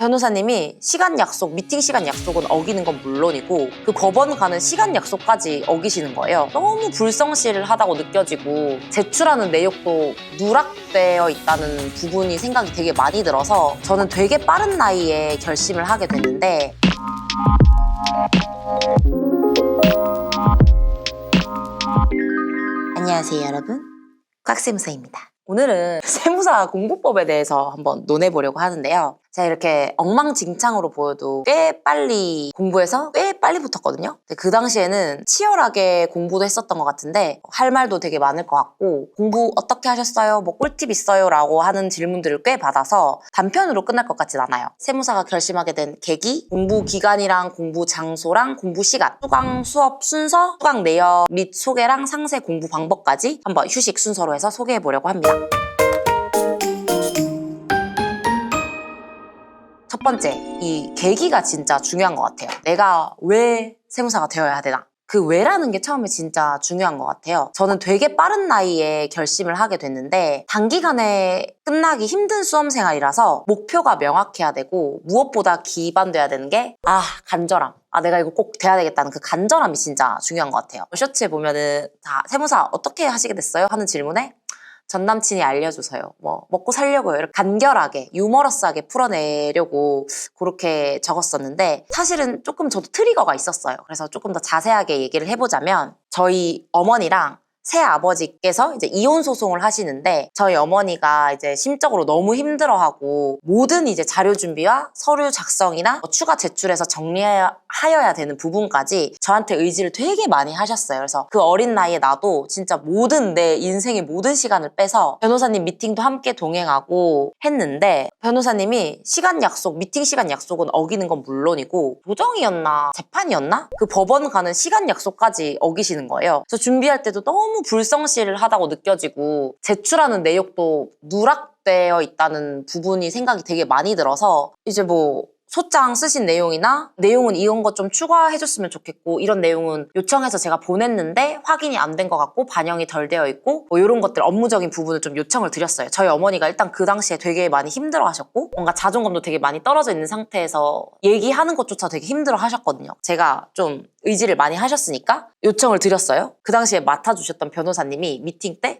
변호사님이 시간 약속, 미팅 시간 약속은 어기는 건 물론이고 그 법원 가는 시간 약속까지 어기시는 거예요. 너무 불성실하다고 느껴지고 제출하는 내용도 누락되어 있다는 부분이 생각이 되게 많이 들어서 저는 되게 빠른 나이에 결심을 하게 됐는데 안녕하세요 여러분, 곽세무사입니다. 오늘은 세무사 공부법에 대해서 한번 논해보려고 하는데요. 제가 이렇게 엉망진창으로 보여도 꽤 빨리 공부해서 꽤 빨리 붙었거든요. 근데 그 당시에는 치열하게 공부도 했었던 것 같은데 할 말도 되게 많을 것 같고 공부 어떻게 하셨어요? 뭐 꿀팁 있어요? 라고 하는 질문들을 꽤 받아서 단편으로 끝날 것 같진 않아요. 세무사가 결심하게 된 계기, 공부 기간이랑 공부 장소랑 공부 시간, 수강 수업 순서, 수강 내역 및 소개랑 상세 공부 방법까지 한번 휴식 순서로 해서 소개해보려고 합니다. 첫 번째, 이 계기가 진짜 중요한 것 같아요. 내가 왜 세무사가 되어야 되나? 그 왜라는 게 처음에 진짜 중요한 것 같아요. 저는 되게 빠른 나이에 결심을 하게 됐는데 단기간에 끝나기 힘든 수험생활이라서 목표가 명확해야 되고 무엇보다 기반돼야 되는 게 간절함. 내가 이거 꼭 돼야 되겠다는 그 간절함이 진짜 중요한 것 같아요. 쇼츠에 보면은 다 세무사 어떻게 하시게 됐어요? 하는 질문에 전 남친이 알려줘서요. 뭐 먹고 살려고요. 이렇게 간결하게 유머러스하게 풀어내려고 그렇게 적었었는데 사실은 조금 저도 트리거가 있었어요. 그래서 조금 더 자세하게 얘기를 해보자면 저희 어머니랑 새아버지께서 이제 이혼 소송을 하시는데 저희 어머니가 이제 심적으로 너무 힘들어하고 모든 이제 자료 준비와 서류 작성이나 추가 제출해서 정리하여야 되는 부분까지 저한테 의지를 되게 많이 하셨어요. 그래서 그 어린 나이에 나도 진짜 모든 내 인생의 모든 시간을 빼서 변호사님 미팅도 함께 동행하고 했는데 변호사님이 시간 약속, 미팅 시간 약속은 어기는 건 물론이고 조정이었나 재판이었나? 그 법원 가는 시간 약속까지 어기시는 거예요. 그래서 준비할 때도 너무 불성실하다고 느껴지고 제출하는 내용도 누락되어 있다는 부분이 생각이 되게 많이 들어서 이제 뭐 소장 쓰신 내용이나 내용은 이런 것 좀 추가해줬으면 좋겠고 이런 내용은 요청해서 제가 보냈는데 확인이 안 된 것 같고 반영이 덜 되어 있고 뭐 이런 것들 업무적인 부분을 좀 요청을 드렸어요. 저희 어머니가 일단 그 당시에 되게 많이 힘들어 하셨고 뭔가 자존감도 되게 많이 떨어져 있는 상태에서 얘기하는 것조차 되게 힘들어 하셨거든요. 제가 좀 의지를 많이 하셨으니까 요청을 드렸어요. 그 당시에 맡아주셨던 변호사님이 미팅 때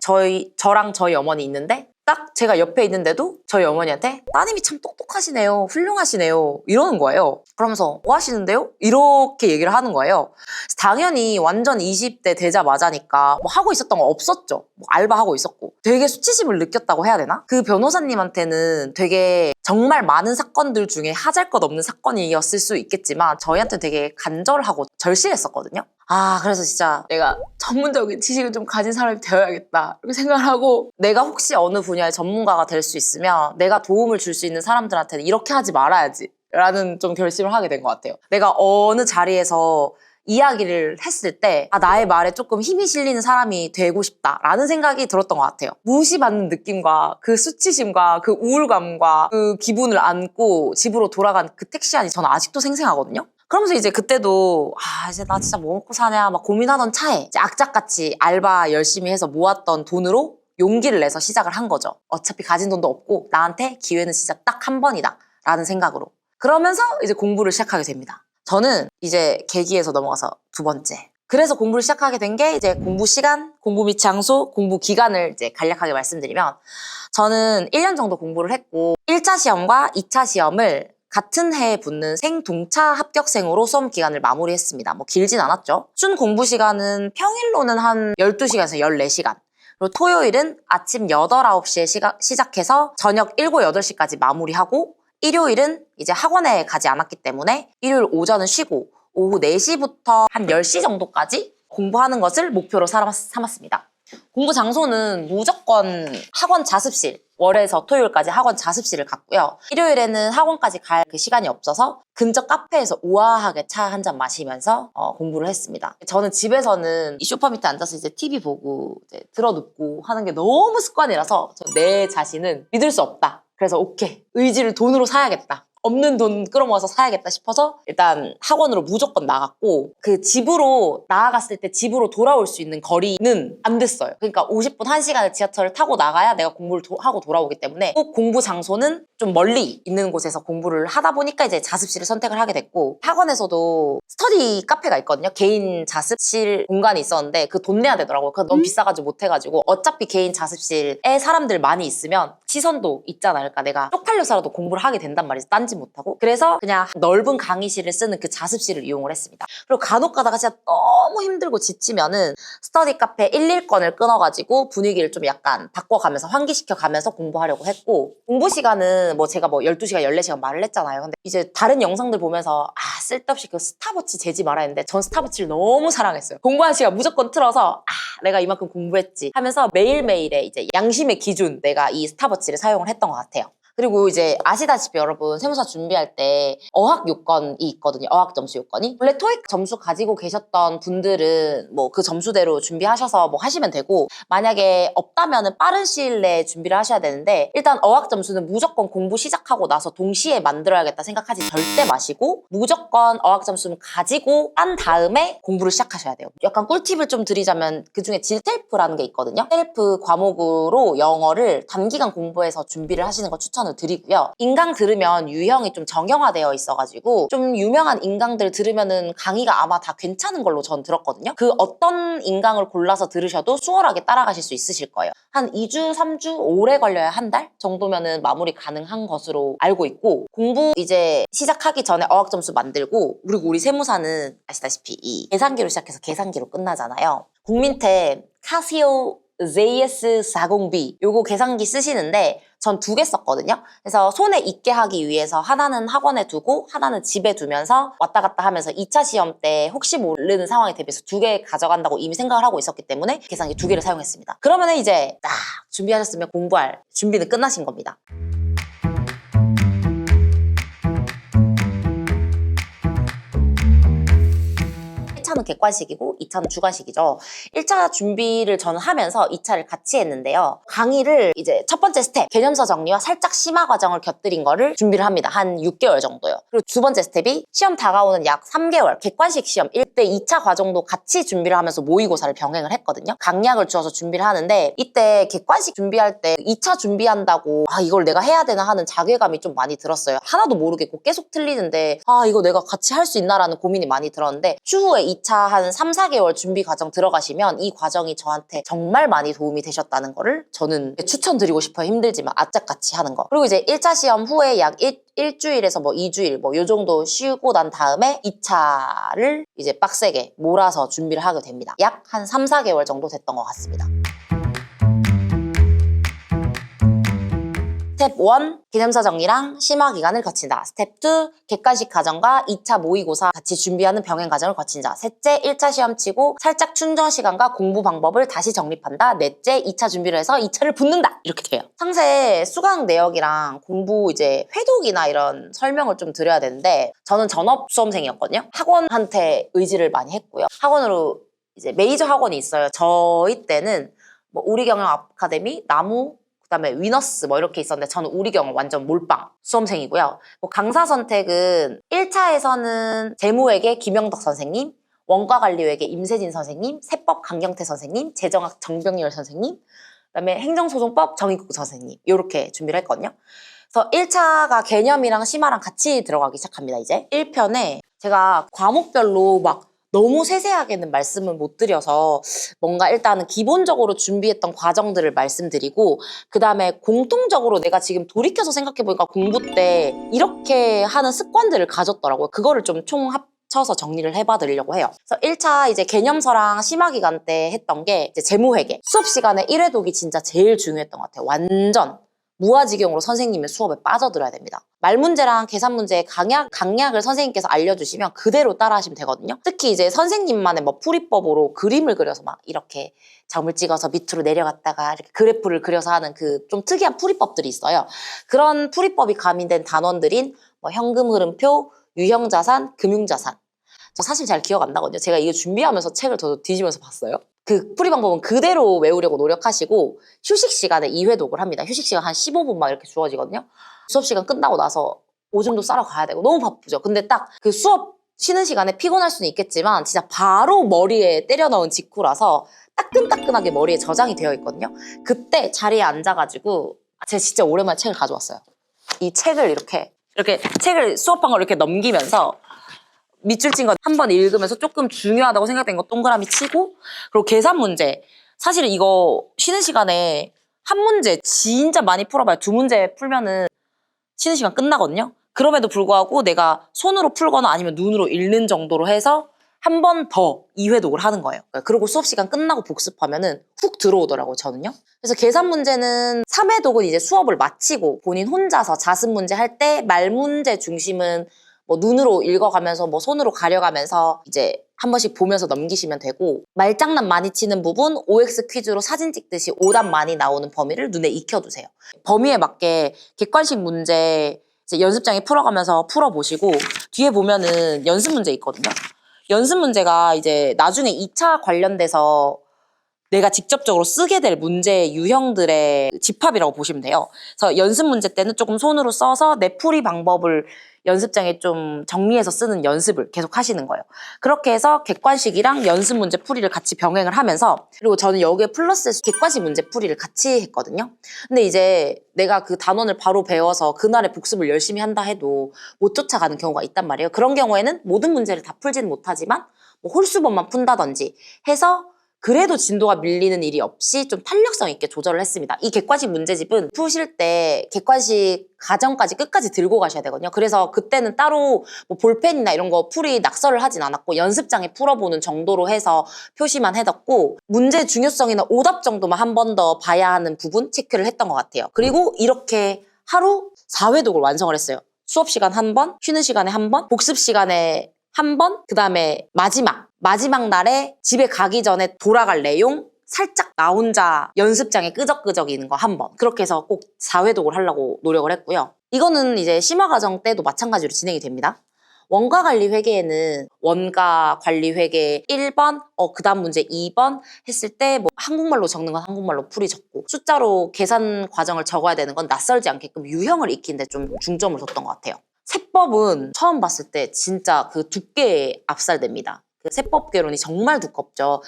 저랑 저희 어머니 있는데 딱 제가 옆에 있는데도 저희 어머니한테 따님이 참 똑똑하시네요. 훌륭하시네요. 이러는 거예요. 그러면서 뭐 하시는데요? 이렇게 얘기를 하는 거예요. 당연히 완전 20대 되자마자니까 뭐 하고 있었던 거 없었죠. 뭐 알바하고 있었고. 되게 수치심을 느꼈다고 해야 되나? 그 변호사님한테는 되게 정말 많은 사건들 중에 하잘것없는 사건이었을 수 있겠지만 저희한테 되게 간절하고 절실했었거든요. 그래서 진짜 내가 전문적인 지식을 좀 가진 사람이 되어야겠다 이렇게 생각을 하고 내가 혹시 어느 분야의 전문가가 될 수 있으면 내가 도움을 줄 수 있는 사람들한테는 이렇게 하지 말아야지 라는 좀 결심을 하게 된 것 같아요. 내가 어느 자리에서 이야기를 했을 때 나의 말에 조금 힘이 실리는 사람이 되고 싶다라는 생각이 들었던 것 같아요. 무시받는 느낌과 그 수치심과 그 우울감과 그 기분을 안고 집으로 돌아간 그 택시 안이 저는 아직도 생생하거든요. 그러면서 이제 그때도 이제 나 진짜 뭐 먹고 사냐 막 고민하던 차에 이제 악착같이 알바 열심히 해서 모았던 돈으로 용기를 내서 시작을 한 거죠. 어차피 가진 돈도 없고 나한테 기회는 진짜 딱 한 번이다 라는 생각으로. 그러면서 이제 공부를 시작하게 됩니다. 저는 이제 계기에서 넘어가서 두 번째. 그래서 공부를 시작하게 된 게 이제 공부 시간, 공부 및 장소, 공부 기간을 이제 간략하게 말씀드리면 저는 1년 정도 공부를 했고 1차 시험과 2차 시험을 같은 해에 붙는 생동차 합격생으로 수험 기간을 마무리했습니다. 뭐 길진 않았죠. 준 공부 시간은 평일로는 한 12시간에서 14시간. 그리고 토요일은 아침 8, 9시에 시작해서 저녁 7, 8시까지 마무리하고 일요일은 이제 학원에 가지 않았기 때문에 일요일 오전은 쉬고 오후 4시부터 한 10시 정도까지 공부하는 것을 목표로 삼았습니다. 공부 장소는 무조건 학원 자습실, 월에서 토요일까지 학원 자습실을 갔고요. 일요일에는 학원까지 갈 그 시간이 없어서 근처 카페에서 우아하게 차 한 잔 마시면서 공부를 했습니다. 저는 집에서는 이 소파 밑에 앉아서 이제 TV 보고 이제 들어눕고 하는 게 너무 습관이라서 내 자신은 믿을 수 없다. 그래서 오케이, 의지를 돈으로 사야겠다. 없는 돈 끌어모아서 사야겠다 싶어서 일단 학원으로 무조건 나갔고 그 집으로 나아갔을 때 집으로 돌아올 수 있는 거리는 안 됐어요. 그러니까 50분, 1시간을 지하철을 타고 나가야 내가 공부를 하고 돌아오기 때문에 꼭 공부 장소는 좀 멀리 있는 곳에서 공부를 하다 보니까 이제 자습실을 선택을 하게 됐고 학원에서도 스터디 카페가 있거든요. 개인 자습실 공간이 있었는데 그 돈 내야 되더라고요. 그거 너무 비싸가지고 못 해가지고 어차피 개인 자습실에 사람들 많이 있으면 시선도 있잖아. 그러니까 내가 쪽팔려서라도 공부를 하게 된단 말이지. 딴짓 못하고. 그래서 그냥 넓은 강의실을 쓰는 그 자습실을 이용을 했습니다. 그리고 간혹 가다가 진짜 너무 힘들고 지치면은 스터디 카페 1일권을 끊어가지고 분위기를 좀 약간 바꿔가면서 환기시켜가면서 공부하려고 했고 공부 시간은 뭐 제가 뭐 12시간, 14시간 말을 했잖아요. 근데 이제 다른 영상들 보면서 쓸데없이 그 스탑워치 재지 말아야 했는데 전 스탑워치를 너무 사랑했어요. 공부한 시간 무조건 틀어서 내가 이만큼 공부했지 하면서 매일매일의 이제 양심의 기준 내가 이 스탑워치를 사용을 했던 것 같아요. 그리고 이제 아시다시피 여러분 세무사 준비할 때 어학 요건이 있거든요. 어학 점수 요건이. 원래 토익 점수 가지고 계셨던 분들은 뭐 그 점수대로 준비하셔서 뭐 하시면 되고 만약에 없다면은 빠른 시일 내에 준비를 하셔야 되는데 일단 어학 점수는 무조건 공부 시작하고 나서 동시에 만들어야겠다 생각하지 절대 마시고 무조건 어학 점수는 가지고 한 다음에 공부를 시작하셔야 돼요. 약간 꿀팁을 좀 드리자면 그중에 질텔프라는 게 있거든요. 텔프 과목으로 영어를 단기간 공부해서 준비를 하시는 걸 추천드립니다. 드리고요. 인강 들으면 유형이 좀 정형화되어 있어가지고 좀 유명한 인강들 들으면은 강의가 아마 다 괜찮은 걸로 전 들었거든요. 그 어떤 인강을 골라서 들으셔도 수월하게 따라가실 수 있으실 거예요. 한 2주, 3주, 오래 걸려야 한 달 정도면은 마무리 가능한 것으로 알고 있고 공부 이제 시작하기 전에 어학 점수 만들고 그리고 우리 세무사는 아시다시피 이 계산기로 시작해서 계산기로 끝나잖아요. 국민템 카시오 ZS40B 요거 계산기 쓰시는데 전 2개 썼거든요. 그래서 손에 익게 하기 위해서 하나는 학원에 두고 하나는 집에 두면서 왔다 갔다 하면서 2차 시험 때 혹시 모르는 상황에 대비해서 2개 가져간다고 이미 생각을 하고 있었기 때문에 계산기 2개를 사용했습니다. 그러면 이제 딱 준비하셨으면 공부할 준비는 끝나신 겁니다. 1차는 객관식이고 2차는 주관식이죠. 1차 준비를 저는 하면서 2차를 같이 했는데요. 강의를 이제 첫 번째 스텝, 개념서 정리와 살짝 심화 과정을 곁들인 거를 준비를 합니다. 한 6개월 정도요. 그리고 두 번째 스텝이 시험 다가오는 약 3개월, 객관식 시험 1대 2차 과정도 같이 준비를 하면서 모의고사를 병행을 했거든요. 강약을 주어서 준비를 하는데 이때 객관식 준비할 때 2차 준비한다고 이걸 내가 해야 되나 하는 자괴감이 좀 많이 들었어요. 하나도 모르겠고 계속 틀리는데 이거 내가 같이 할 수 있나라는 고민이 많이 들었는데 추후에 2차 한 3, 4개월 준비 과정 들어가시면 이 과정이 저한테 정말 많이 도움이 되셨다는 거를 저는 추천드리고 싶어요. 힘들지만 악착같이 하는 거. 그리고 이제 1차 시험 후에 약 일주일에서 뭐 2주일 뭐 요 정도 쉬고 난 다음에 2차를 이제 빡세게 몰아서 준비를 하게 됩니다. 약 한 3, 4개월 정도 됐던 것 같습니다. 스텝 1, 개념서 정리랑 심화 기간을 거친다. 스텝 2, 객관식 과정과 2차 모의고사 같이 준비하는 병행 과정을 거친다. 셋째, 1차 시험 치고 살짝 충전 시간과 공부 방법을 다시 정립한다. 넷째, 2차 준비를 해서 2차를 붙는다. 이렇게 돼요. 상세 수강 내역이랑 공부 이제 회독이나 이런 설명을 좀 드려야 되는데 저는 전업 수험생이었거든요. 학원한테 의지를 많이 했고요. 학원으로 이제 메이저 학원이 있어요. 저희 때는 뭐 우리경영 아카데미, 나무, 그다음에 위너스 뭐 이렇게 있었는데 저는 우리경 완전 몰빵 수험생이고요. 뭐 강사 선택은 1차에서는 재무회계 김영덕 선생님, 원가관리회계 임세진 선생님, 세법 강경태 선생님, 재정학 정병열 선생님, 그다음에 행정소송법 정익국 선생님 이렇게 준비를 했거든요. 그래서 1차가 개념이랑 심화랑 같이 들어가기 시작합니다. 이제 1편에 제가 과목별로 막 너무 세세하게는 말씀을 못 드려서 뭔가 일단은 기본적으로 준비했던 과정들을 말씀드리고 그 다음에 공통적으로 내가 지금 돌이켜서 생각해보니까 공부 때 이렇게 하는 습관들을 가졌더라고요. 그거를 좀 총합쳐서 정리를 해봐드리려고 해요. 그래서 1차 이제 개념서랑 심화 기간 때 했던 게 이제 재무회계. 수업 시간에 1회독이 진짜 제일 중요했던 것 같아요. 완전 무아지경으로 선생님의 수업에 빠져들어야 됩니다. 말문제랑 계산 문제의 강약을 선생님께서 알려주시면 그대로 따라하시면 되거든요. 특히 이제 선생님만의 뭐 풀이법으로 그림을 그려서 막 이렇게 점을 찍어서 밑으로 내려갔다가 이렇게 그래프를 그려서 하는 그 좀 특이한 풀이법들이 있어요. 그런 풀이법이 가미된 단원들인 뭐 현금 흐름표, 유형자산, 금융자산. 저 사실 잘 기억 안 나거든요. 제가 이거 준비하면서 책을 더 뒤지면서 봤어요. 그 풀이 방법은 그대로 외우려고 노력하시고 휴식 시간에 2회독을 합니다. 휴식 시간 한 15분 막 이렇게 주어지거든요. 수업 시간 끝나고 나서 오줌도 싸러 가야 되고 너무 바쁘죠. 근데 딱 그 수업 쉬는 시간에 피곤할 수는 있겠지만 진짜 바로 머리에 때려 넣은 직후라서 따끈따끈하게 머리에 저장이 되어 있거든요. 그때 자리에 앉아가지고 제가 진짜 오랜만에 책을 가져왔어요. 이 책을 이렇게 책을 수업한 걸 이렇게 넘기면서 밑줄 친 거 한 번 읽으면서 조금 중요하다고 생각된 거 동그라미 치고, 그리고 계산 문제. 사실 이거 쉬는 시간에 한 문제 진짜 많이 풀어봐요. 두 문제 풀면은 쉬는 시간 끝나거든요. 그럼에도 불구하고 내가 손으로 풀거나 아니면 눈으로 읽는 정도로 해서 한 번 더 2회독을 하는 거예요. 그리고 수업 시간 끝나고 복습하면은 훅 들어오더라고요, 저는요. 그래서 계산 문제는 3회독은 이제 수업을 마치고 본인 혼자서 자습 문제 할 때 말 문제 중심은 뭐 눈으로 읽어가면서 뭐 손으로 가려가면서 이제 한 번씩 보면서 넘기시면 되고, 말장난 많이 치는 부분 OX 퀴즈로 사진 찍듯이 오답 많이 나오는 범위를 눈에 익혀두세요. 범위에 맞게 객관식 문제 이제 연습장에 풀어가면서 풀어보시고, 뒤에 보면은 연습 문제 있거든요. 연습 문제가 이제 나중에 2차 관련돼서 내가 직접적으로 쓰게 될 문제 유형들의 집합이라고 보시면 돼요. 그래서 연습 문제 때는 조금 손으로 써서 내 풀이 방법을 연습장에 좀 정리해서 쓰는 연습을 계속 하시는 거예요. 그렇게 해서 객관식이랑 연습 문제 풀이를 같이 병행을 하면서, 그리고 저는 여기에 플러스 객관식 문제 풀이를 같이 했거든요. 근데 이제 내가 그 단원을 바로 배워서 그날의 복습을 열심히 한다 해도 못 쫓아가는 경우가 있단 말이에요. 그런 경우에는 모든 문제를 다 풀지는 못하지만 뭐 홀수범만 푼다든지 해서 그래도 진도가 밀리는 일이 없이 좀 탄력성 있게 조절을 했습니다. 이 객관식 문제집은 푸실 때 객관식 과정까지 끝까지 들고 가셔야 되거든요. 그래서 그때는 따로 뭐 볼펜이나 이런 거 풀이 낙서를 하진 않았고 연습장에 풀어보는 정도로 해서 표시만 해뒀고, 문제 중요성이나 오답 정도만 한 번 더 봐야 하는 부분 체크를 했던 것 같아요. 그리고 이렇게 하루 4회독을 완성을 했어요. 수업 시간 한 번, 쉬는 시간에 한 번, 복습 시간에 한 번, 그 다음에 마지막 날에 집에 가기 전에 돌아갈 내용 살짝 나 혼자 연습장에 끄적끄적이는 거 한 번. 그렇게 해서 꼭 4회독을 하려고 노력을 했고요. 이거는 이제 심화 과정 때도 마찬가지로 진행이 됩니다. 원가 관리 회계에는 원가 관리 회계 1번, 그 다음 문제 2번 했을 때 뭐 한국말로 적는 건 한국말로 풀이 적고, 숫자로 계산 과정을 적어야 되는 건 낯설지 않게끔 유형을 익히는 데 좀 중점을 뒀던 것 같아요. 세법은 처음 봤을 때 진짜 그 두께에 압살됩니다. 그 세법개론이 정말 두껍죠.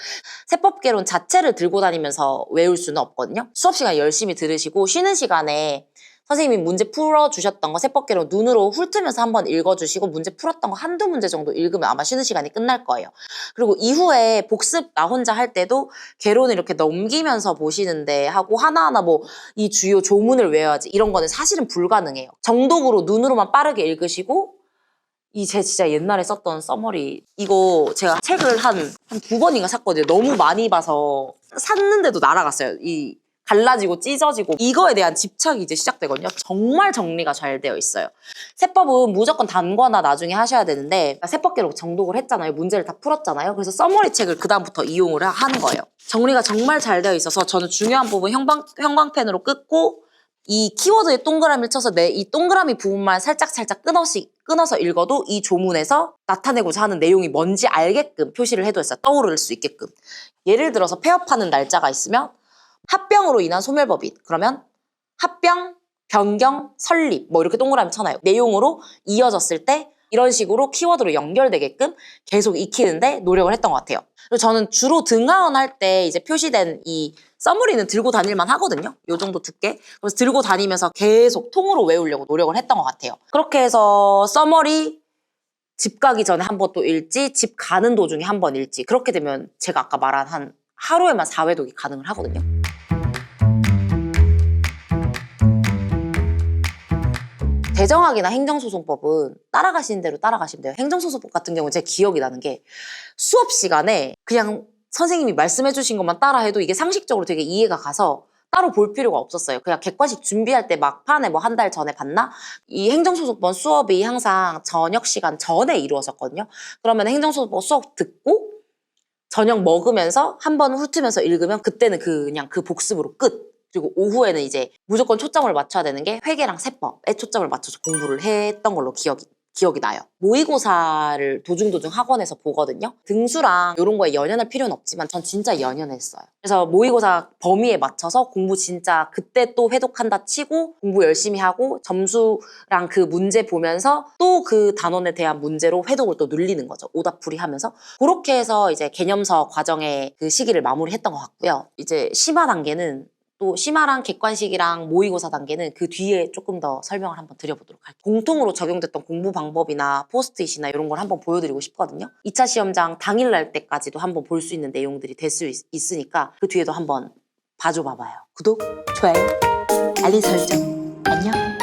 세법개론 자체를 들고 다니면서 외울 수는 없거든요. 수업 시간에 열심히 들으시고 쉬는 시간에 선생님이 문제 풀어주셨던 거 세법개론 눈으로 훑으면서 한번 읽어주시고 문제 풀었던 거 한두 문제 정도 읽으면 아마 쉬는 시간이 끝날 거예요. 그리고 이후에 복습 나 혼자 할 때도 개론을 이렇게 넘기면서 보시는데 하고 하나하나 뭐 이 주요 조문을 외워야지 이런 거는 사실은 불가능해요. 정독으로 눈으로만 빠르게 읽으시고, 제 진짜 옛날에 썼던 써머리, 이거 제가 책을 한 9번인가 샀거든요. 너무 많이 봐서 샀는데도 날아갔어요. 이 갈라지고 찢어지고 이거에 대한 집착이 이제 시작되거든요. 정말 정리가 잘 되어 있어요. 세법은 무조건 단거나 나중에 하셔야 되는데, 세법계로 정독을 했잖아요. 문제를 다 풀었잖아요. 그래서 써머리 책을 그다음부터 이용을 하는 거예요. 정리가 정말 잘 되어 있어서 저는 중요한 부분 형광펜으로 긋고 이 키워드에 동그라미를 쳐서 내 이 동그라미 부분만 살짝 끊어서 읽어도 이 조문에서 나타내고자 하는 내용이 뭔지 알게끔 표시를 해뒀어요. 떠오를 수 있게끔. 예를 들어서 폐업하는 날짜가 있으면 합병으로 인한 소멸법인, 그러면 합병, 변경, 설립 뭐 이렇게 동그라미 쳐놔요. 내용으로 이어졌을 때 이런 식으로 키워드로 연결되게끔 계속 익히는데 노력을 했던 것 같아요. 그리고 저는 주로 등하원 할 때 이제 표시된 이 써머리는 들고 다닐만 하거든요. 요 정도 두께. 그래서 들고 다니면서 계속 통으로 외우려고 노력을 했던 것 같아요. 그렇게 해서 써머리 집 가기 전에 한 번 또 읽지, 집 가는 도중에 한 번 읽지. 그렇게 되면 제가 아까 말한 한 하루에만 4회독이 가능을 하거든요. 대정학이나 행정소송법은 따라가시는 대로 따라가시면 돼요. 행정소송법 같은 경우는 제 기억이 나는 게 수업 시간에 그냥 선생님이 말씀해 주신 것만 따라해도 이게 상식적으로 되게 이해가 가서 따로 볼 필요가 없었어요. 그냥 객관식 준비할 때 막판에 뭐 한 달 전에 봤나? 이 행정소송법 수업이 항상 저녁 시간 전에 이루어졌거든요. 그러면 행정소송법 수업 듣고 저녁 먹으면서 한 번 훑으면서 읽으면 그때는 그냥 그 복습으로 끝. 그리고 오후에는 이제 무조건 초점을 맞춰야 되는 게 회계랑 세법에 초점을 맞춰서 공부를 했던 걸로 기억이 기억이 나요. 모의고사를 도중도중 학원에서 보거든요. 등수랑 이런 거에 연연할 필요는 없지만 전 진짜 연연했어요. 그래서 모의고사 범위에 맞춰서 공부 진짜 그때 또 회독한다 치고 공부 열심히 하고 점수랑 그 문제 보면서 또 그 단원에 대한 문제로 회독을 또 늘리는 거죠. 오답풀이 하면서. 그렇게 해서 이제 개념서 과정의 그 시기를 마무리했던 것 같고요. 이제 심화 단계는 또 심화랑 객관식이랑 모의고사 단계는 그 뒤에 조금 더 설명을 한번 드려보도록 할게요. 공통으로 적용됐던 공부 방법이나 포스트잇이나 이런 걸 한번 보여드리고 싶거든요. 2차 시험장 당일 날 때까지도 한번 볼 수 있는 내용들이 될 수 있으니까 그 뒤에도 한번 봐줘 봐봐요. 구독, 좋아요, 알림 설정. 안녕.